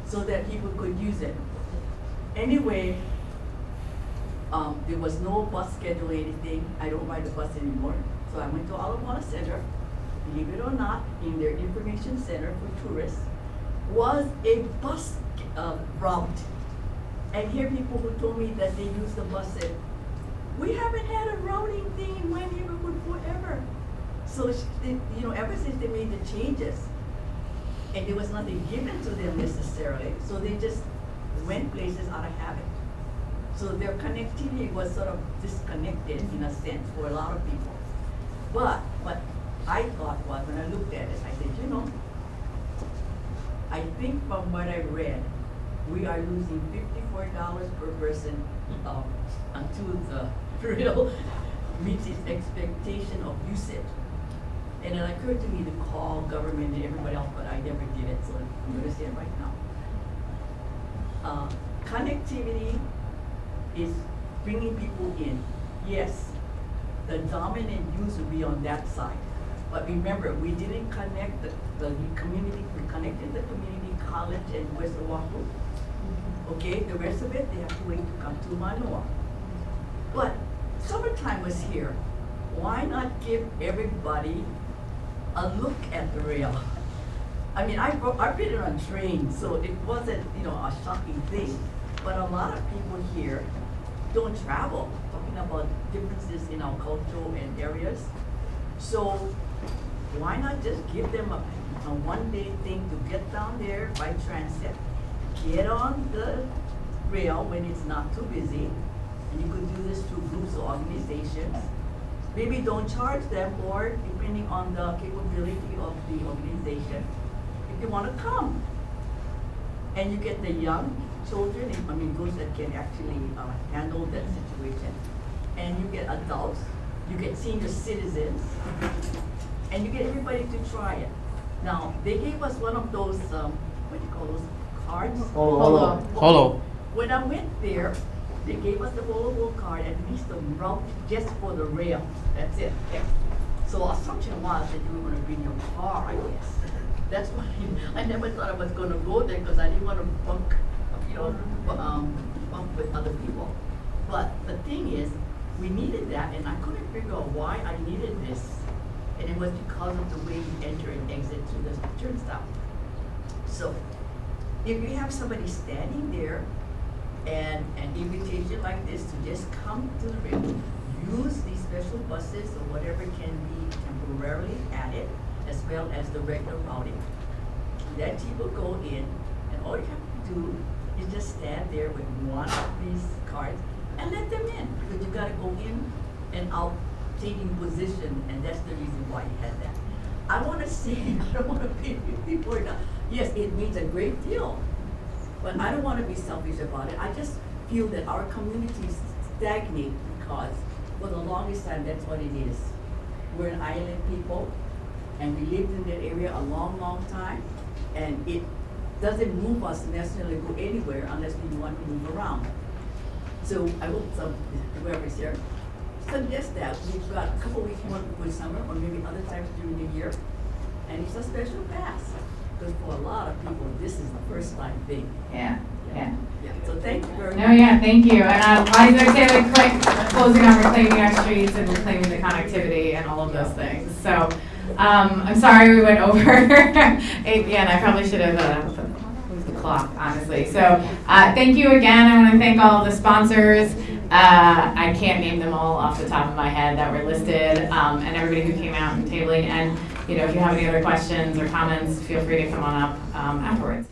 so that people could use it. Anyway, there was no bus schedule or anything. I don't ride the bus anymore. So I went to Ala Moana Center. Believe it or not, in their information center for tourists was a bus route. And here people who told me that they use the bus said, we haven't had a routing thing in my neighborhood forever. So, ever since they made the changes, and there was nothing given to them necessarily, so they just went places out of habit. So their connectivity was sort of disconnected in a sense for a lot of people. But what I thought was, when I looked at it, I said, I think from what I read, we are losing $54 per person until the rail meets its expectation of usage. And it occurred to me to call government and everybody else, but I never did it, so I'm going to say it right now. Connectivity is bringing people in. Yes, the dominant use will be on that side. But remember, we didn't connect the community, we connected the community college and West Oahu. Okay, the rest of it, they have to wait to come to Manoa. But summertime was here. Why not give everybody a look at the rail? I mean, I've been on trains, so it wasn't, a shocking thing. But a lot of people here don't travel, talking about differences in our cultural and areas. So why not just give them a one-day thing to get down there by transit, get on the rail when it's not too busy, and you could do this through groups or organizations, maybe don't charge them, or depending on the capability of the organization, if you want to come. And you get the young children, I mean those that can actually handle that situation. And you get adults, you get senior citizens, and you get everybody to try it. Now, they gave us one of those, what do you call those, cards? Holo. When I went there, they gave us the rollable card, at least the route just for the rail. That's it. Yeah. So assumption was that you were going to bring your car, I guess. That's why I never thought I was going to go there because I didn't want to bunk, bunk with other people. But the thing is, we needed that, and I couldn't figure out why I needed this. And it was because of the way you enter and exit through the turnstile. So, if you have somebody standing there and an invitation like this to just come to the rail, use these special buses or whatever can be temporarily added, as well as the regular routing. Let people go in, and all you have to do is just stand there with one of these cards and let them in, because you gotta go in and out taking position, and that's the reason why you had that. I wanna say, I don't wanna pay people enough. Yes, it means a great deal, but I don't wanna be selfish about it. I just feel that our communities stagnate because for the longest time, that's what it is. We're an island people, and we lived in that area a long, long time, and it doesn't move us to necessarily go anywhere unless we want to move around. So I hope whoever's here suggest that. We've got a couple weeks more before summer, or maybe other times during the year, and it's a special pass, because for a lot of people, this is the first time thing. Yeah. So thank you very much. No, yeah, thank you. And I was going to say, like, closing on reclaiming our streets and reclaiming the connectivity and all of those things. So I'm sorry we went over 8 p.m. I probably should have moved the clock, honestly. So thank you again. I want to thank all of the sponsors. I can't name them all off the top of my head that were listed, and everybody who came out and tabling. And if you have any other questions or comments, feel free to come on up afterwards.